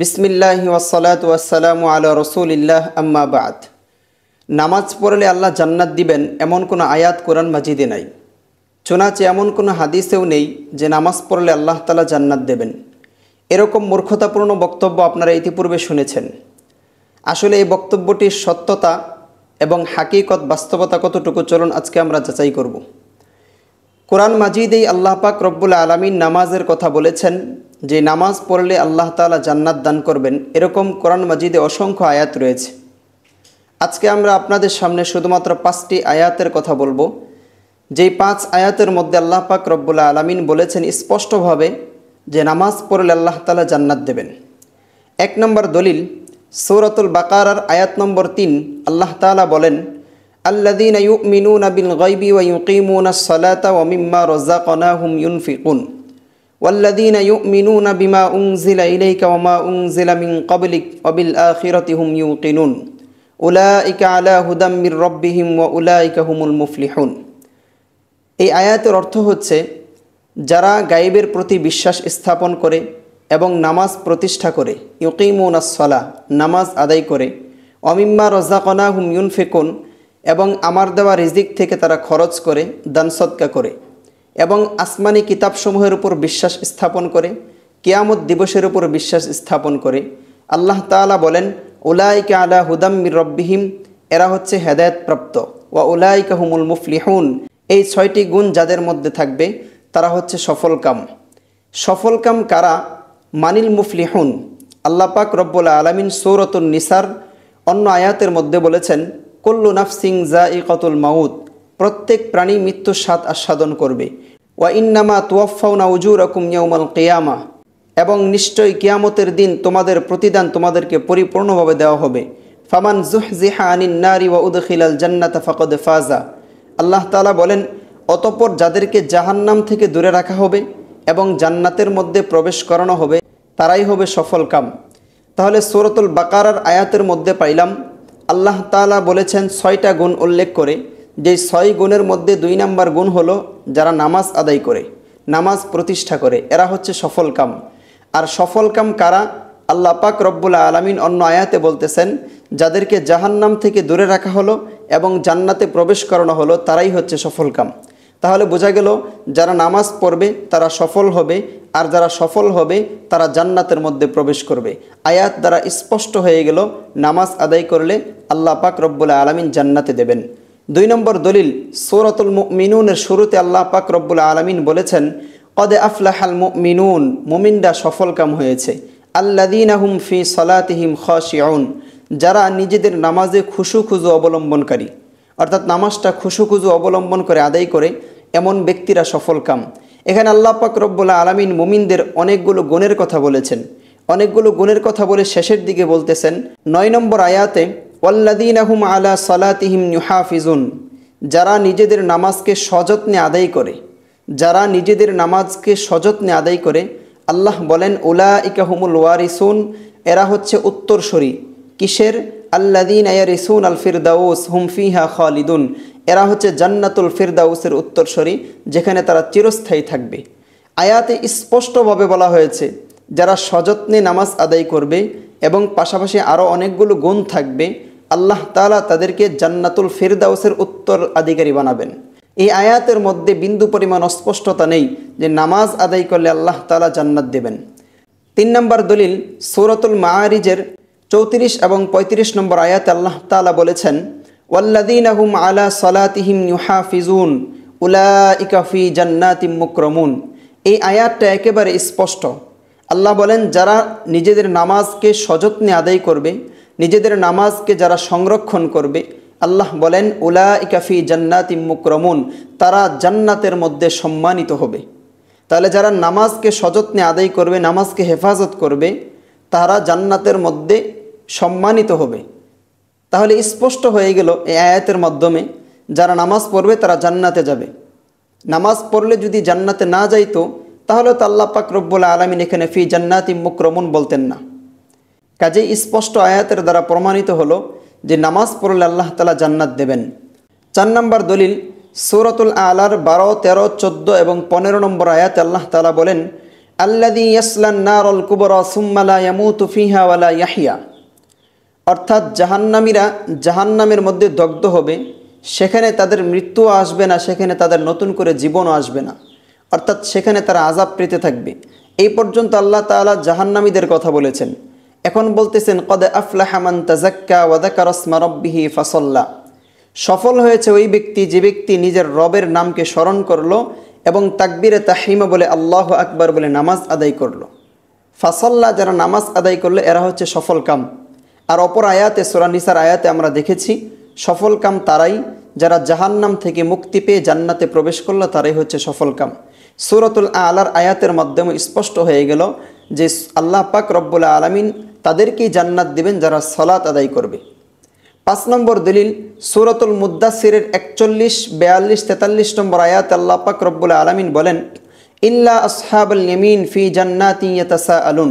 বিসমিল্লাহি ওয়াসসালাতু ওয়াসসালামু আলা রাসূলিল্লাহ আম্মা বা'দ। নামাজ পড়লে আল্লাহ জান্নাত দিবেন এমন কোনো আয়াত কোরআন মাজিদে নাই। শোনাচ্ছে এমন কোনো হাদিসেও নেই যে নামাজ পড়লে আল্লাহ তাআলা জান্নাত দেবেন। এরকম মূর্খতাপূর্ণ বক্তব্য আপনারা ইতিপূর্বে শুনেছেন। আসলে এই বক্তব্যটির সত্যতা এবং হাকিকত বাস্তবতা কতটুকু চলুন আজকে আমরা যাচাই করব। কোরআন মাজিদেই আল্লাহ পাক রব্বুল আলামিন নামাজের কথা বলেছেন যে নামাজ পড়লে আল্লাহ তাআলা জান্নাত দান করবেন। এরকম কোরআন মাজিদে অসংখ্য আয়াত রয়েছে। আজকে আমরা আপনাদের সামনে শুধুমাত্র 5টি আয়াতের কথা বলবো, যেই 5 আয়াতের মধ্যে আল্লাহ পাক রব্বুল আলামিন বলেছেন স্পষ্টভাবে যে নামাজ পড়লে আল্লাহ তাআলা জান্নাত দেবেন। 1 নম্বর দলিল সূরাতুল বাকারার আয়াত নম্বর 3 আল্লাহ তাআলা বলেন, আল্লাযীনা ইউমিনুনা বিল গায়বি ওয়া ইউকিমুনাস সালাতা ওয়া মিম্মা রাযাকনাহুম ইউনফিকুন ওয়াল্লাযীনা ইউমিনুনা বিমা উনজিলা ইলাইকা ওয়া মা উনজিলা মিন ক্বাবলিক ওয়া বিল আখিরাতি হুম ইউকিনুন উলাইকা আলা হুদাম মির রাব্বিহিম ওয়া উলাইকা হুমুল মুফলিহুন। এই আয়াতের অর্থ হচ্ছে, যারা গায়বের প্রতি বিশ্বাস স্থাপন করে এবং নামাজ প্রতিষ্ঠা করে, ইউকিমুনাস সালাহ নামাজ আদায় করে, ওয়া মিম্মা রাযাকনাহুম ইউনফিকুন এবং আমার দেওয়া রিজিক থেকে তারা খরচ করে, দান সদকা করে, এবং আসমানি কিতাবসমূহের উপর বিশ্বাস স্থাপন করে, কিয়ামত দিবসের উপর বিশ্বাস স্থাপন করে, আল্লাহ তাআলা বলেন উলাইকা আলা হুদাম মির রব্বিহিম, এরা হচ্ছে হেদায়েতপ্রাপ্ত, ওয়া উলাইকা হুমুল মুফলিহুন, এই 6টি গুণ যাদের মধ্যে থাকবে তারা হচ্ছে সফলকাম। সফলকাম কারা? মানিল মুফলিহুন। আল্লাহ পাক রব্বুল আলামিন সূরাতুন নিসার অন্য আয়াতের মধ্যে বলেছেন, কুল্লু নাফসিন যায়িকাতুল মাউত, প্রত্যেক প্রাণী মৃত্যুর স্বাদ আস্বাদন করবে। ওয়া ইন্নামা তুওয়াফাউনা উজুরাকুম ইয়াউমাল কিয়ামাহ, এবং নিশ্চয়ই কিয়ামতের দিন তোমাদের প্রতিদান তোমাদেরকে পরিপূর্ণভাবে দেওয়া হবে। ফামান যুহজিহা আনিন নারি ওয়া উদখিলাল জান্নাতা ফাকাদ ফাজা। আল্লাহ তাআলা বলেন, অতঃপর যাদেরকে জাহান্নাম থেকে দূরে রাখা হবে এবং জান্নাতের মধ্যে প্রবেশ করানো হবে তারাই হবে সফলকাম। তাহলে সূরাতুল বাকারার আয়াতের মধ্যে পাইলাম আল্লাহ তাআলা বলেছেন 6টা গুণ উল্লেখ করে, যেই 6 গুণের মধ্যে 2 নম্বর গুণ হলো যারা নামাজ আদায় করে, নামাজ প্রতিষ্ঠা করে, এরা হচ্ছে সফলকাম। আর সফলকাম কারা? আল্লাহ পাক রব্বুল আলামিন অন্য আয়াতে বলতেছেন, যাদেরকে জাহান্নাম থেকে দূরে রাখা হলো এবং জান্নাতে প্রবেশ করানো হলো তারাই হচ্ছে সফলকাম। তাহলে বোঝা গেল যারা নামাজ পড়বে তারা সফল হবে, আর যারা সফল হবে তারা জান্নাতের মধ্যে প্রবেশ করবে। আয়াত দ্বারা স্পষ্ট হয়ে গেল নামাজ আদায় করলে আল্লাহ পাক রব্বুল আলামিন জান্নাতে দেবেন। 2 নম্বর দলিল সূরাতুল মুমিনুনের শুরুতে আল্লাহ পাক রব্বুল আলামিন বলেছেন, কদ আফলাহাল মুমিনুন, মুমিনরা সফলকাম হয়েছে। আল্লাযীনা হুম ফি সালাতিহিম খাশিউন, যারা নিজেদের নামাজে খুশু-খুজু অবলম্বনকারী, অর্থাৎ নামাজটা খুশু-খুজু অবলম্বন করে আদায় করে এমন ব্যক্তিরা সফলকাম। এখানে আল্লাহ পাক রব্বুল আলামিন মুমিনদের অনেকগুলো গুণের কথা বলেছেন। অনেকগুলো গুণের কথা বলে শেষের দিকে বলতেছেন 9 নম্বর আয়াতে, ওয়াল্লাযীনা হুম আলা সালাতিহিম ইউহাফিজুন, যারা নিজেদের নামাজকে সযত্নে আদায় করে, যারা নিজেদের নামাজকে সযত্নে আদায় করে, আল্লাহ বলেন উলাইকা হুমুল ওয়ারিসুন, এরা হচ্ছে উত্তরসূরি। কিসের? আল্লাযীনা ইয়ারিসুন আল ফিরদাউস হুম ফিহা খালিদুন, এরা হচ্ছে জান্নাতুল ফিরদাউসের উত্তরসূরি, যেখানে তারা চিরস্থায়ী থাকবে। আয়াতে স্পষ্টভাবে বলা হয়েছে যারা সযত্নে নামাজ আদায় করবে এবং পাশাপাশি আরও অনেকগুলো গুণ থাকবে, আল্লাহ তাআলা তাদেরকে জান্নাতুল ফিরদাউসের উত্তরাধিকারী বানাবেন। এই আয়াতের মধ্যে বিন্দু পরিমাণ অস্পষ্টতা নেই যে নামাজ আদায় করলে আল্লাহ তাআলা জান্নাত দেবেন। 3 নম্বর দলিল সূরাতুল মাআরিজের 34 এবং 35 নম্বর আয়াতে আল্লাহ তাআলা বলেছেন, ওয়াল্লাযীনা হুম আলা সালাতিহিম ইউহাফিজুন উলাইকা ফি জান্নাতিম মুকরামুন। এই আয়াতটা একেবারে স্পষ্ট। আল্লাহ বলেন যারা নিজেদের নামাজকে সযত্নে আদায় করবে, নিজেদের নামাজকে যারা সংরক্ষণ করবে, আল্লাহ বলেন উলাইকা ফি জান্নাতিম মুকরামুন, তারা জান্নাতের মধ্যে সম্মানিত হবে। তাহলে যারা নামাজকে সযত্নে আদায় করবে, নামাজকে হেফাজত করবে, তারা জান্নাতের মধ্যে সম্মানিত হবে। তাহলে স্পষ্ট হয়ে গেল এই আয়াতের মাধ্যমে যারা নামাজ পড়বে তারা জান্নাতে যাবে। নামাজ পড়লে যদি জান্নাতে না যাইতো তাহলে তো আল্লাহ পাক রব্বুল আলামিন এখানে ফি জান্নাতিম মুকরামুন বলতেন না। কাজেই স্পষ্ট আয়াতের দ্বারা প্রমাণিত হলো যে নামাজ পড়লে আল্লাহ তাআলা জান্নাত দেবেন। 4 নম্বর দলিল সূরাতুল আলার 12, 13, 14 এবং 15 নম্বর আয়াতে আল্লাহ তাআলা বলেন, আল্লাযী ইয়াসলান নারুল কুবরা সুম্মা লা ইয়ামুতু ফিহা ওয়া লা ইয়াহইয়া, অর্থাৎ জাহান্নামীরা জাহান্নামের মধ্যে দগ্ধ হবে, সেখানে তাদের মৃত্যুও আসবে না, সেখানে তাদের নতুন করে জীবনও আসবে না, অর্থাৎ সেখানে তারা আযাব পেতে থাকবে। এই পর্যন্ত আল্লাহ তাআলা জাহান্নামীদের কথা বলেছেন। এখন বলতেছেন কদ আফলাহা মান তাযাক্কা ওয়া যাকারা ইসমা রাব্বিহি ফাসাল্লা, সফল হয়েছে ওই ব্যক্তি যে ব্যক্তি নিজের রবের নামকে স্মরণ করলো এবং তাকবীরে তাহরিমা বলে আল্লাহু আকবার বলে নামাজ আদায় করলো। ফাসাল্লা, যারা নামাজ আদায় করলো এরা হচ্ছে সফল কাম। আর অপর আয়াতে সূরা নিসার আয়াতে আমরা দেখেছি সফল কাম তারাই যারা জাহান্নাম থেকে মুক্তি পেয়ে জান্নাতে প্রবেশ করলো, তারাই হচ্ছে সফল কাম। সূরাতুল আলার আয়াতের মাধ্যমে স্পষ্ট হয়ে গেল যে আল্লাহ পাক রব্বুল আলামিন তাদেরকেই জান্নাত দিবেন যারা সালাত আদায় করবে। 5 নম্বর দলিল সূরাতুল মুদ্দাসসিরের 41, 42, 43 নম্বর আয়াতে আল্লাহ পাক রব্বুল আলামিন বলেন ইল্লা আসহাবুল ইয়ামিন ফি জান্নাতিন ইয়াতাসাআলুন,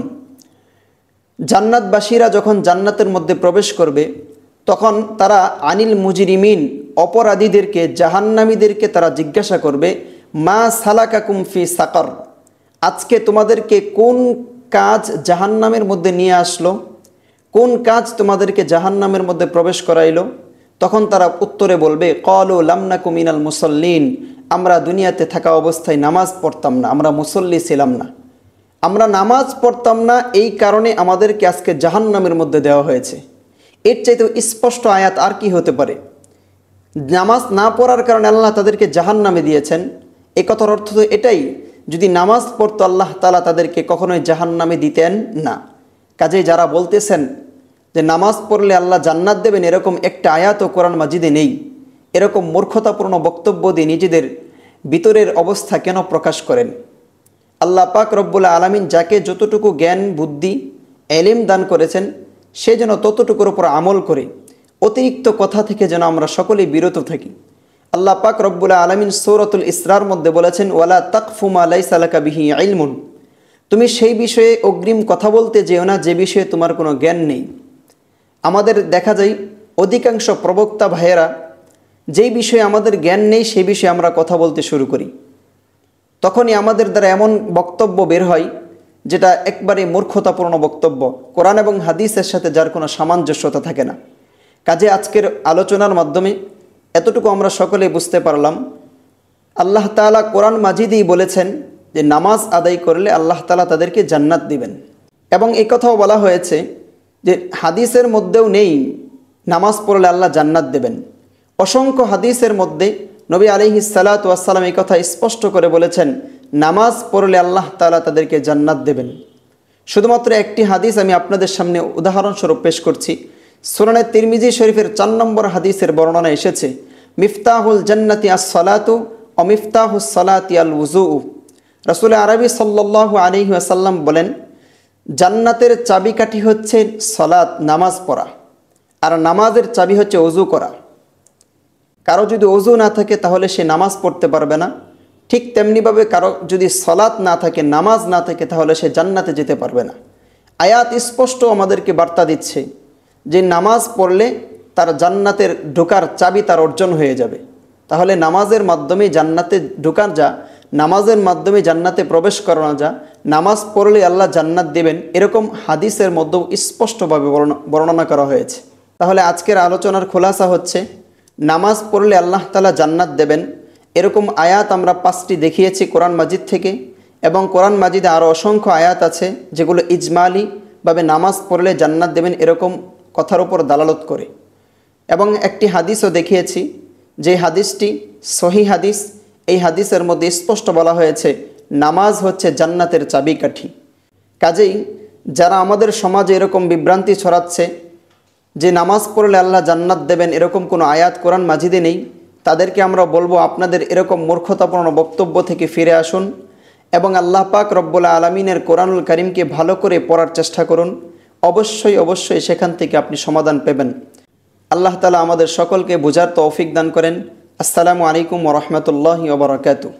জান্নাতবাসীরা যখন জান্নাতের মধ্যে প্রবেশ করবে তখন তারা আনিল মুজরিমিন, অপরাধীদেরকে জাহান্নামীদেরকে তারা জিজ্ঞাসা করবে মা সালাকাকুম ফি সাকার, আজকে তোমাদেরকে কোন কাজ জাহান্নামের মধ্যে নিয়ে আসলো, কোন কাজ তোমাদেরকে জাহান্নামের মধ্যে প্রবেশ করাইলো? তখন তারা উত্তরে বলবে ক্বালু লাম নাকু মিনাল মুসাল্লিন, আমরা দুনিয়াতে থাকা অবস্থায় নামাজ পড়তাম না, আমরা মুসল্লি ছিলাম না, আমরা নামাজ পড়তাম না, এই কারণে আমাদেরকে আজকে জাহান্নামের মধ্যে দেওয়া হয়েছে। এর চাইতে স্পষ্ট আয়াত আর কি হতে পারে? নামাজ না পড়ার কারণে আল্লাহ তাদেরকে জাহান্নামে দিয়েছেন, এ কথার অর্থ তো এটাই, যদি নামাজ পড়তো আল্লাহ তাআলা তাদেরকে কখনোই জাহান্নামে দিতেন না। কাজেই যারা বলতেছেন যে নামাজ পড়লে আল্লাহ জান্নাত দেবেন, এরকম একটা আয়াতও কোরআন মাজিদে নেই, এরকম মূর্খতাপূর্ণ বক্তব্য দিয়ে নিজেদের ভিতরের অবস্থা কেন প্রকাশ করেন? আল্লাহ পাক রব্বুল আলামিন যাকে যতটুকু জ্ঞান বুদ্ধি এলিম দান করেছেন সে যেন ততটুকুর উপর আমল করে অতিরিক্ত কথা থেকে যেন আমরা সকলেই বিরত থাকি। আল্লাহ পাক রব্বুল আলামিন সূরাতুল ইসরার মধ্যে বলেছেন ওয়ালা তাকফু মা লাইসা লাকা বিহি ইলমুন, তুমি সেই বিষয়ে অগ্রিম কথা বলতে যেও না যে বিষয়ে তোমার কোনো জ্ঞান নেই। আমাদের দেখা যায় অধিকাংশ প্রবক্তা ভাইয়েরা যেই বিষয়ে আমাদের জ্ঞান নেই সেই বিষয়ে আমরা কথা বলতে শুরু করি, তখনই আমাদের দ্বারা এমন বক্তব্য বের হয় যেটা একবারে মূর্খতাপূর্ণ বক্তব্য, কোরআন এবং হাদিসের সাথে যার কোনো সামঞ্জস্যতা থাকে না। কাজে আজকের আলোচনার মাধ্যমে এতটুকু আমরা সকলে বুঝতে পারলাম আল্লাহ তাআলা কোরআন মাজিদেই বলেছেন যে নামাজ আদায় করলে আল্লাহ তাআলা তাদেরকে জান্নাত দিবেন, এবং এই কথাও বলা হয়েছে যে হাদিসের মধ্যেও নেই নামাজ পড়লে আল্লাহ জান্নাত দেবেন। অসংখ্য হাদিসের মধ্যে নবী আলাইহিস সালাতু ওয়াস সালাম এই কথা স্পষ্ট করে বলেছেন নামাজ পড়লে আল্লাহ তাআলা তাদেরকে জান্নাত দেবেন। শুধুমাত্র একটি হাদিস আমি আপনাদের সামনে উদাহরণস্বরূপ পেশ করছি। সুনানে তিরমিজি শরীফের 4 নম্বর হাদিসের বর্ণনা এসেছে মিফতাহুল জান্নাতি আস-সালাতু ওয়া মিফতাহুস সালাতি আল-ওযু। রাসূল আরবি সাল্লাল্লাহু আলাইহি ওয়াসাল্লাম বলেন জান্নাতের চাবিকাঠি হচ্ছে সালাত, নামাজ পড়া, আর নামাজের চাবি হচ্ছে ওযু করা। কারো যদি ওযু না থাকে তাহলে সে নামাজ পড়তে পারবে না, ঠিক তেমনিভাবে কারো যদি সালাত না থাকে, নামাজ না থাকে, তাহলে সে জান্নাতে যেতে পারবে না। আয়াত স্পষ্ট আমাদেরকে বার্তা দিচ্ছে যে নামাজ পড়লে তার জান্নাতের ঢোকার চাবি তার অর্জন হয়ে যাবে। তাহলে নামাজের মাধ্যমে জান্নাতে ঢোকার যা, নামাজের মাধ্যমে জান্নাতে প্রবেশ করানো যা, নামাজ পড়লে আল্লাহ জান্নাত দেবেন, এরকম হাদিসের মধ্যেও স্পষ্টভাবে বর্ণনা করা হয়েছে। তাহলে আজকের আলোচনার খোলাসা হচ্ছে নামাজ পড়লে আল্লাহ তাআলা জান্নাত দেবেন, এরকম আয়াত আমরা 5টি দেখিয়েছি কোরআন মাজিদ থেকে, এবং কোরআন মাজিদে আরও অসংখ্য আয়াত আছে যেগুলো ইজমালিভাবে নামাজ পড়লে জান্নাত দেবেন এরকম কথার উপর দালালত করে। এবং একটি হাদিসও দেখিয়েছি যে হাদিসটি সহি হাদিস, এই হাদিসের মধ্যে স্পষ্ট বলা হয়েছে নামাজ হচ্ছে জান্নাতের চাবিকাঠি। কাজেই যারা আমাদের সমাজে এরকম বিভ্রান্তি ছড়াচ্ছে যে নামাজ পড়লে আল্লাহ জান্নাত দেবেন এরকম কোনো আয়াত কোরআন মাজিদে নেই, তাদেরকে আমরা বলবো আপনাদের এরকম মূর্খতাপূর্ণ বক্তব্য থেকে ফিরে আসুন এবং আল্লাহ পাক রব্বুল আলামিনের কোরআনুল কারীমকে ভালো করে পড়ার চেষ্টা করুন। অবশ্যই সেখান থেকে আপনি সমাধান পাবেন। আল্লাহ তাআলা আমাদের সকলকে বোঝার তৌফিক দান করেন। আসসালামু আলাইকুম ওয়া রাহমাতুল্লাহি ওয়া বারাকাতুহু।